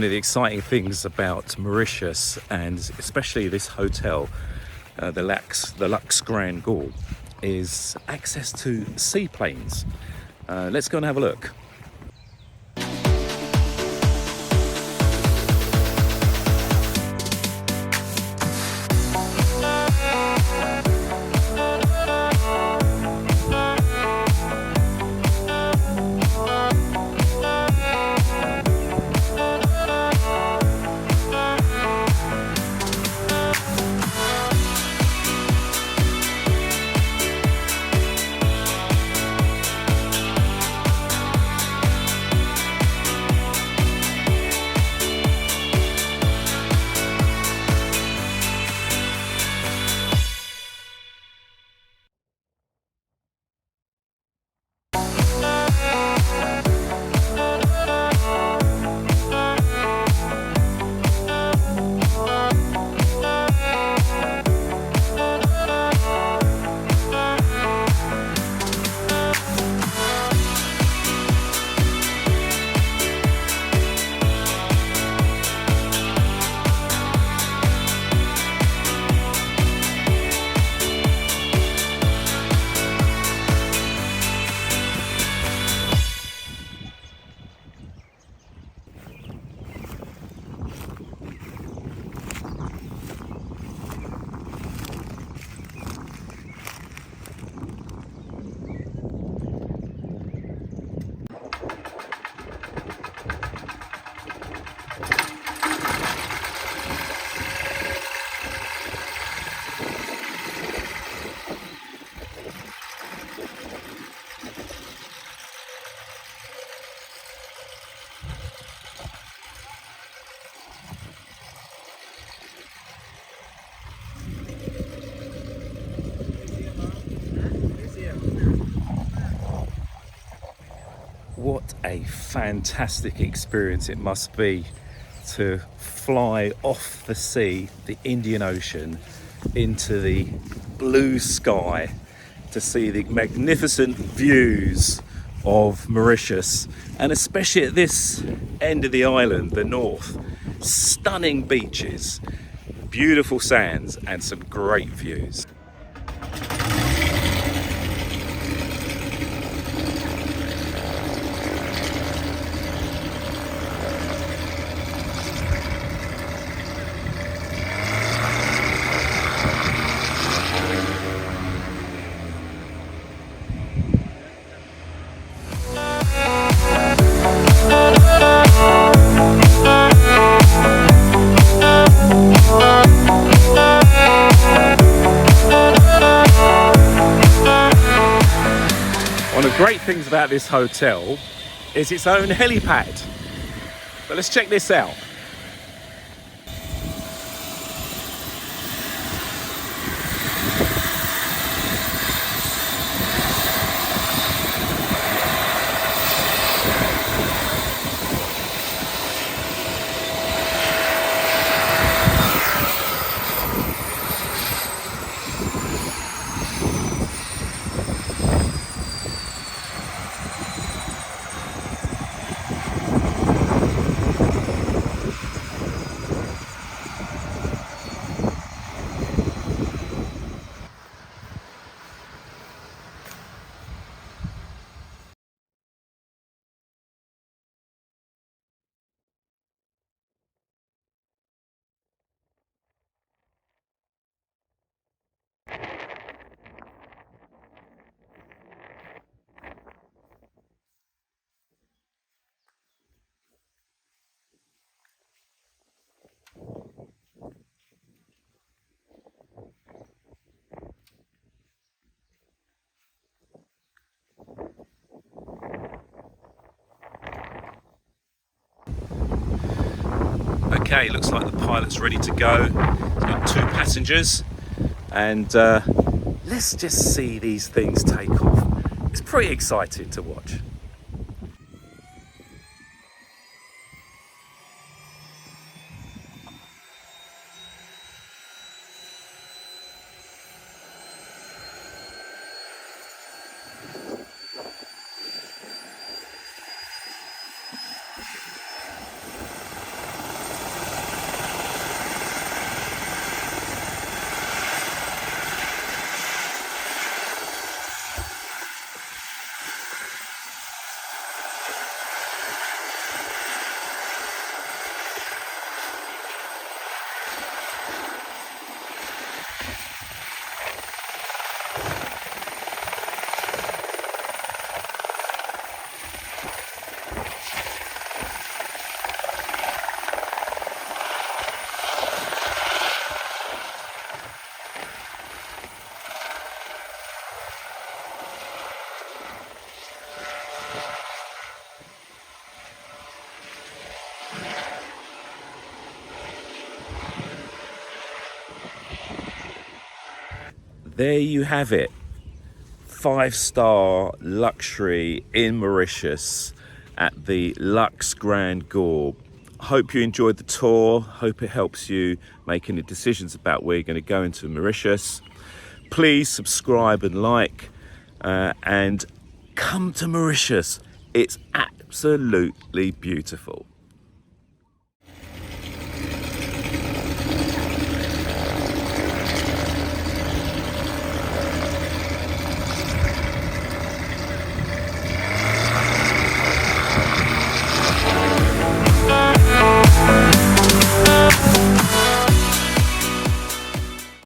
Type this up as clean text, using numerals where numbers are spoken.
One of the exciting things about Mauritius, and especially this hotel, the LUX Grand Gaube, is access to seaplanes. Let's go and have a look. What a fantastic experience it must be to fly off the sea, the Indian Ocean, into the blue sky to see the magnificent views of Mauritius, and especially at this end of the island, the north. Stunning beaches, beautiful sands, and some great views. One of the great things about this hotel is its own helipad. But let's check this out. Okay, looks like the pilot's ready to go. He's got 2 passengers, and let's just see these things take off. It's pretty exciting to watch. there you have it. 5-star luxury in Mauritius at the LUX Grand Gaube. Hope you enjoyed the tour. Hope it helps you make any decisions about where you're going to go into Mauritius. Please subscribe and like, and come to Mauritius. It's absolutely beautiful.